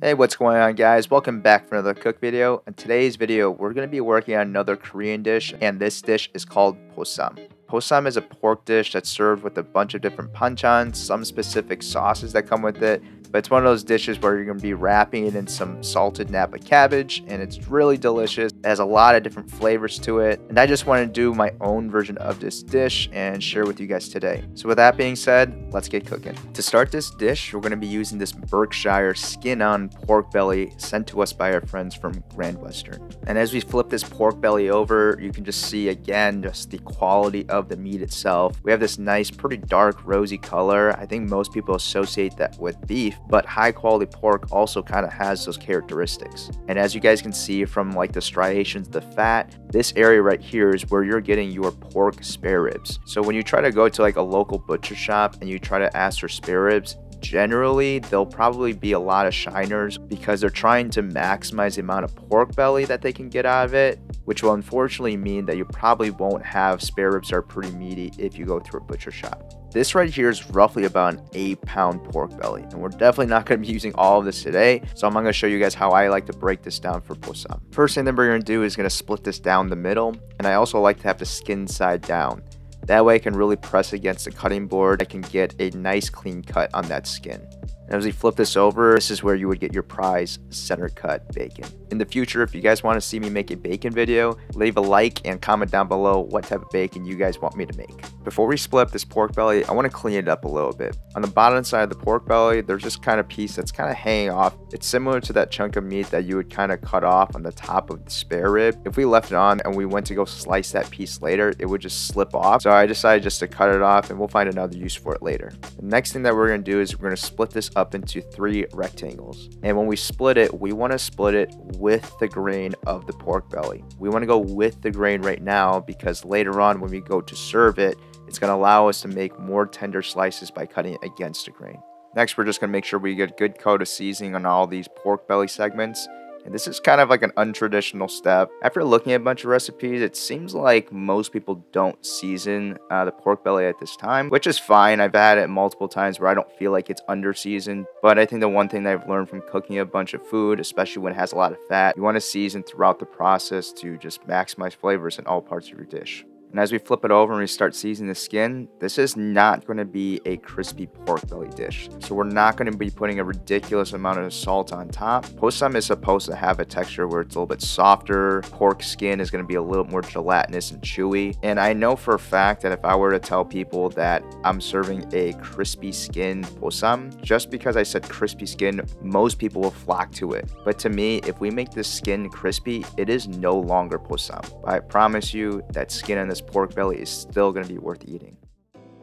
Hey, what's going on, guys? Welcome back for another cook video. In today's video, we're going to be working on another Korean dish, and this dish is called Bossam. Bossam is a pork dish that's served with a bunch of different banchans, some specific sauces that come with it, but it's one of those dishes where you're going to be wrapping it in some salted Napa cabbage, and it's really delicious. It has a lot of different flavors to it, and I just want to do my own version of this dish and share with you guys today. So with that being said, let's get cooking. To start this dish, we're going to be using this Berkshire skin-on pork belly sent to us by our friends from Grand Western. And as we flip this pork belly over, you can just see again just the quality of the meat itself. We have this nice, pretty dark, rosy color. I think most people associate that with beef, but high quality pork also kind of has those characteristics. And as you guys can see from like the striations, the fat, this area right here is where you're getting your pork spare ribs. So when you try to go to like a local butcher shop and you try to ask for spare ribs, generally there'll probably be a lot of shiners because they're trying to maximize the amount of pork belly that they can get out of it, which will unfortunately mean that you probably won't have spare ribs that are pretty meaty if you go through a butcher shop. This right here is roughly about an 8-pound pork belly, and we're definitely not going to be using all of this today, so I'm going to show you guys how I like to break this down for Bossam. First thing that we're going to do is going to split this down the middle, and I also like to have the skin side down. That way I can really press against the cutting board. I can get a nice clean cut on that skin. And as we flip this over, this is where you would get your prize center cut bacon. In the future, if you guys want to see me make a bacon video, leave a like and comment down below what type of bacon you guys want me to make. Before we split up this pork belly, I want to clean it up a little bit. On the bottom side of the pork belly, there's this kind of piece that's kind of hanging off. It's similar to that chunk of meat that you would kind of cut off on the top of the spare rib. If we left it on and we went to go slice that piece later, it would just slip off. So I decided just to cut it off, and we'll find another use for it later. The next thing that we're going to do is we're going to split this up into 3 rectangles. And when we split it, we want to split it with the grain of the pork belly. We want to go with the grain right now because later on when we go to serve it, it's going to allow us to make more tender slices by cutting it against the grain. Next, we're just going to make sure we get a good coat of seasoning on all these pork belly segments. And this is kind of like an untraditional step. After looking at a bunch of recipes, it seems like most people don't season the pork belly at this time, which is fine. I've had it multiple times where I don't feel like it's under seasoned. But I think the one thing that I've learned from cooking a bunch of food, especially when it has a lot of fat, you want to season throughout the process to just maximize flavors in all parts of your dish. And as we flip it over and we start seasoning the skin, this is not going to be a crispy pork belly dish. So we're not going to be putting a ridiculous amount of salt on top. Bossam is supposed to have a texture where it's a little bit softer. Pork skin is going to be a little more gelatinous and chewy. And I know for a fact that if I were to tell people that I'm serving a crispy skin Bossam, just because I said crispy skin, most people will flock to it. But to me, if we make this skin crispy, it is no longer Bossam. I promise you that skin on this pork belly is still going to be worth eating.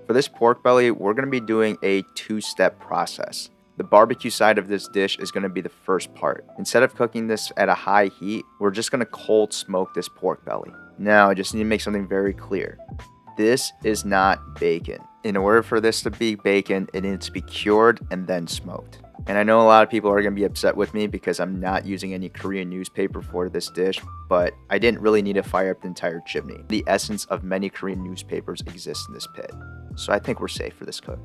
For this pork belly, we're going to be doing a 2-step process. The barbecue side of this dish is going to be the first part. Instead of cooking this at a high heat, we're just going to cold smoke this pork belly. Now, I just need to make something very clear. This is not bacon. In order for this to be bacon, it needs to be cured and then smoked. And I know a lot of people are going to be upset with me because I'm not using any Korean newspaper for this dish, but I didn't really need to fire up the entire chimney. The essence of many Korean newspapers exists in this pit, so I think we're safe for this cook.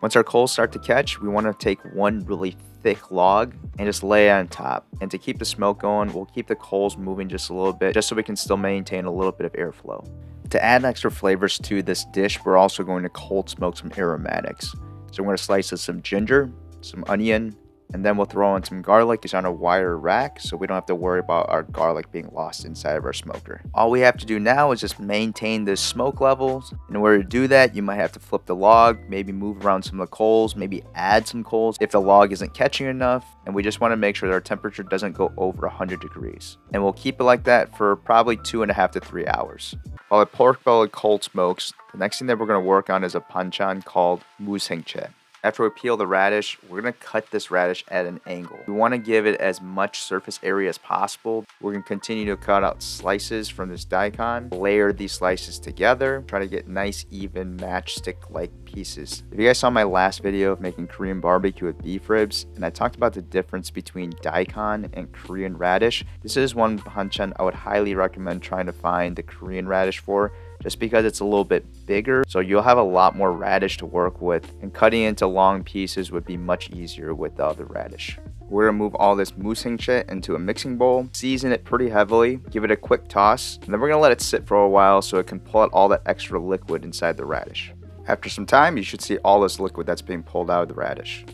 Once our coals start to catch, we want to take one really thick log and just lay it on top. And to keep the smoke going, we'll keep the coals moving just a little bit, just so we can still maintain a little bit of airflow. To add extra flavors to this dish, we're also going to cold smoke some aromatics. So we're going to slice some ginger, some onion, and then we'll throw in some garlic. It's on a wire rack, so we don't have to worry about our garlic being lost inside of our smoker. All we have to do now is just maintain the smoke levels. In order to do that, you might have to flip the log, maybe move around some of the coals, maybe add some coals if the log isn't catching enough. And we just want to make sure that our temperature doesn't go over 100 degrees. And we'll keep it like that for probably 2.5 to 3 hours. While the pork belly cold smokes, the next thing that we're going to work on is a banchan called musengchae. After we peel the radish, we're going to cut this radish at an angle. We want to give it as much surface area as possible. We're going to continue to cut out slices from this daikon, layer these slices together, try to get nice, even matchstick-like pieces. If you guys saw my last video of making Korean barbecue with beef ribs, and I talked about the difference between daikon and Korean radish, this is one banchan I would highly recommend trying to find the Korean radish for, just because it's a little bit bigger, so you'll have a lot more radish to work with, and cutting into long pieces would be much easier with the other radish. We're gonna move all this musingche into a mixing bowl, season it pretty heavily, give it a quick toss, and then we're gonna let it sit for a while so it can pull out all that extra liquid inside the radish. After some time, you should see all this liquid that's being pulled out of the radish.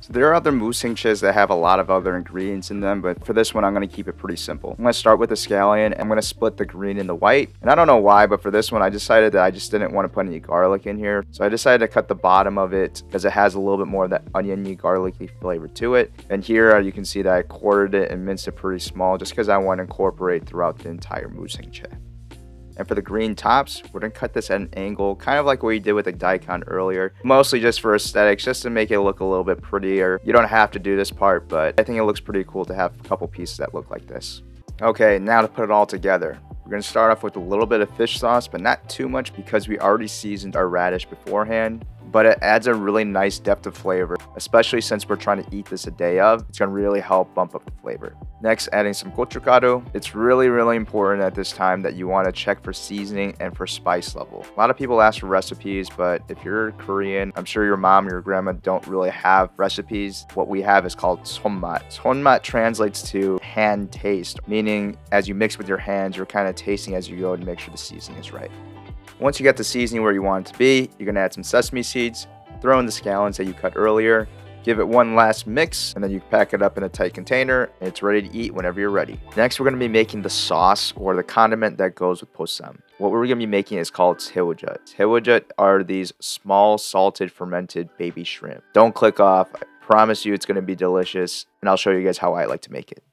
So there are other musingches that have a lot of other ingredients in them, but for this one, I'm going to keep it pretty simple. I'm going to start with the scallion. I'm going to split the green and the white. And I don't know why, but for this one, I decided that I just didn't want to put any garlic in here. So I decided to cut the bottom of it because it has a little bit more of that oniony, garlicky flavor to it. And here you can see that I quartered it and minced it pretty small just because I want to incorporate throughout the entire musingche. And for the green tops, we're going to cut this at an angle, kind of like what we did with the daikon earlier. Mostly just for aesthetics, just to make it look a little bit prettier. You don't have to do this part, but I think it looks pretty cool to have a couple pieces that look like this. Okay, now to put it all together. We're going to start off with a little bit of fish sauce, but not too much because we already seasoned our radish beforehand. But it adds a really nice depth of flavor, especially since we're trying to eat this a day of. It's going to really help bump up the flavor. Next, adding some gochugaru. It's really important at this time that you want to check for seasoning and for spice level. A lot of people ask for recipes, but if you're Korean, I'm sure your mom or your grandma don't really have recipes. What we have is called sonmat. Sonmat translates to hand taste, meaning as you mix with your hands, you're kind of tasting as you go to make sure the seasoning is right. Once you get the seasoning where you want it to be, you're going to add some sesame seeds, throw in the scallions that you cut earlier, give it one last mix, and then you pack it up in a tight container, and it's ready to eat whenever you're ready. Next, we're going to be making the sauce or the condiment that goes with bossam. What we're going to be making is called 새우젓. 새우젓 are these small salted fermented baby shrimp. Don't click off. I promise you it's going to be delicious, and I'll show you guys how I like to make it.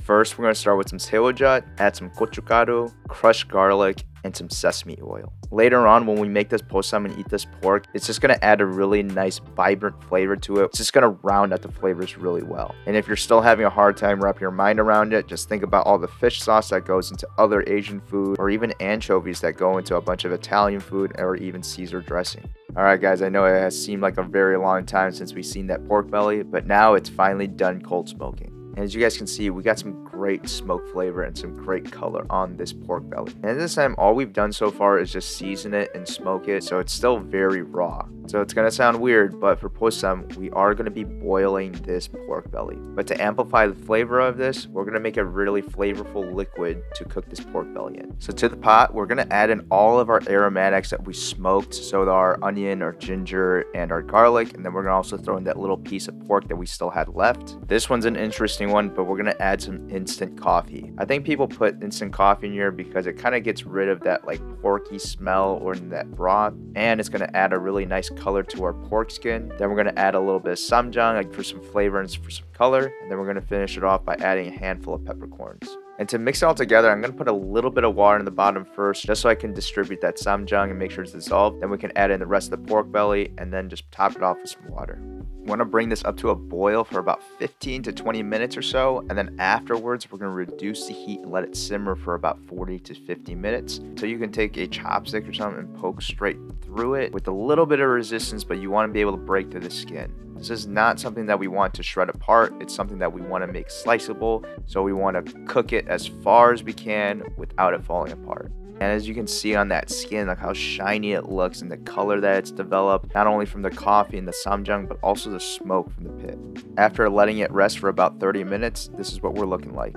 First, we're going to start with some 새우젓, add some gochugaru, crushed garlic, and some sesame oil. Later on, when we make this bossam and eat this pork, it's just going to add a really nice, vibrant flavor to it. It's just going to round out the flavors really well. And if you're still having a hard time wrapping your mind around it, just think about all the fish sauce that goes into other Asian food, or even anchovies that go into a bunch of Italian food, or even Caesar dressing. Alright guys, I know it has seemed like a very long time since we've seen that pork belly, but now it's finally done cold smoking. And as you guys can see, we got some great smoke flavor and some great color on this pork belly. And at this time, all we've done so far is just season it and smoke it, so it's still very raw. So it's gonna sound weird, but for bossam, we are gonna be boiling this pork belly. But to amplify the flavor of this, we're gonna make a really flavorful liquid to cook this pork belly in. So to the pot, we're gonna add in all of our aromatics that we smoked, so our onion, our ginger, and our garlic, and then we're gonna also throw in that little piece of pork that we still had left. This one's an interesting one, but we're gonna add some instant coffee. I think people put instant coffee in here because it kind of gets rid of that like porky smell or that broth, and it's gonna add a really nice color to our pork skin. Then we're gonna add a little bit of samjang like for some flavor and for some color, and then we're gonna finish it off by adding a handful of peppercorns. And to mix it all together, I'm going to put a little bit of water in the bottom first, just so I can distribute that samjang and make sure it's dissolved. Then we can add in the rest of the pork belly and then just top it off with some water. We want to bring this up to a boil for about 15 to 20 minutes or so, and then afterwards we're going to reduce the heat and let it simmer for about 40 to 50 minutes. So you can take a chopstick or something and poke straight through it with a little bit of resistance, but you want to be able to break through the skin. This is not something that we want to shred apart. It's something that we want to make sliceable, so we want to cook it as far as we can without it falling apart. And as you can see on that skin, like how shiny it looks and the color that it's developed, not only from the coffee and the samjang, but also the smoke from the pit. After letting it rest for about 30 minutes, this is what we're looking like.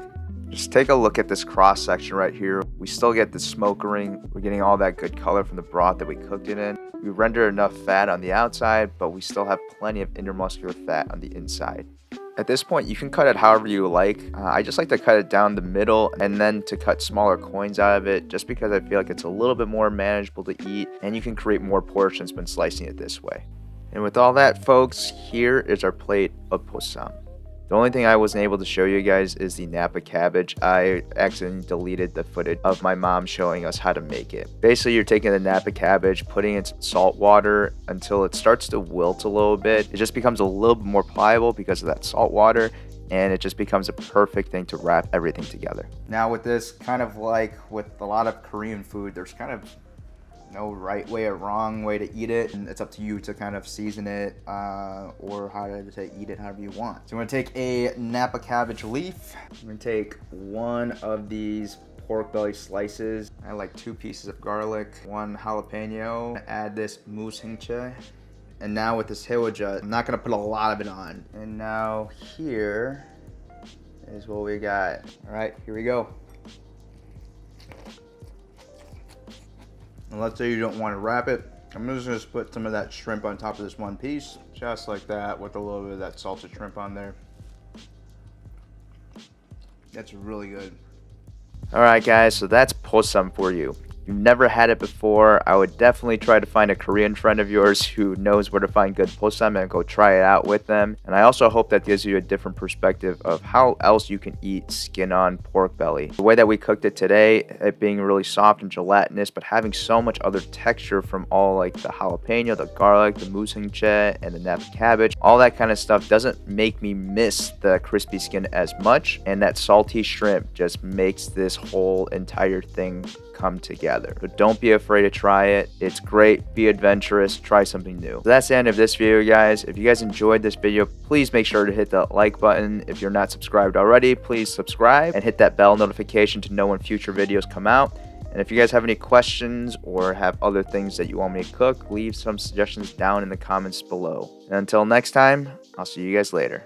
Just take a look at this cross section right here. We still get the smoke ring. We're getting all that good color from the broth that we cooked it in. We render enough fat on the outside, but we still have plenty of intermuscular fat on the inside. At this point, you can cut it however you like. I just like to cut it down the middle and then to cut smaller coins out of it, just because I feel like it's a little bit more manageable to eat, and you can create more portions when slicing it this way. And with all that, folks, here is our plate of bossam. The only thing I wasn't able to show you guys is the Napa cabbage. I accidentally deleted the footage of my mom showing us how to make it. Basically, you're taking the Napa cabbage, putting it in salt water until it starts to wilt a little bit. It just becomes a little bit more pliable because of that salt water, and it just becomes a perfect thing to wrap everything together. Now with this, kind of like with a lot of Korean food, there's kind of no right way or wrong way to eat it, and it's up to you to kind of season it or how to eat it however you want. So I'm gonna take a Napa cabbage leaf. I'm gonna take one of these pork belly slices. I like 2 pieces of garlic, 1 jalapeno. Add this musingche And now with this Hyoja, I'm not gonna put a lot of it on. And now here is what we got. All right, here we go. And let's say you don't want to wrap it. I'm just gonna put some of that shrimp on top of this one piece, just like that, with a little bit of that salted shrimp on there. That's really good. All right, guys, so that's Bossam for you. If you've never had it before, I would definitely try to find a Korean friend of yours who knows where to find good Bossam and go try it out with them. And I also hope that gives you a different perspective of how else you can eat skin-on pork belly. The way that we cooked it today, it being really soft and gelatinous, but having so much other texture from all like the jalapeno, the garlic, the musingche, and the napa cabbage, all that kind of stuff doesn't make me miss the crispy skin as much. And that salty shrimp just makes this whole entire thing come together. So don't be afraid to try it. It's great. Be adventurous. Try something new. So that's the end of this video, guys. If you guys enjoyed this video, please make sure to hit the like button. If you're not subscribed already, please subscribe and hit that bell notification to know when future videos come out. And if you guys have any questions or have other things that you want me to cook, leave some suggestions down in the comments below. And until next time, I'll see you guys later.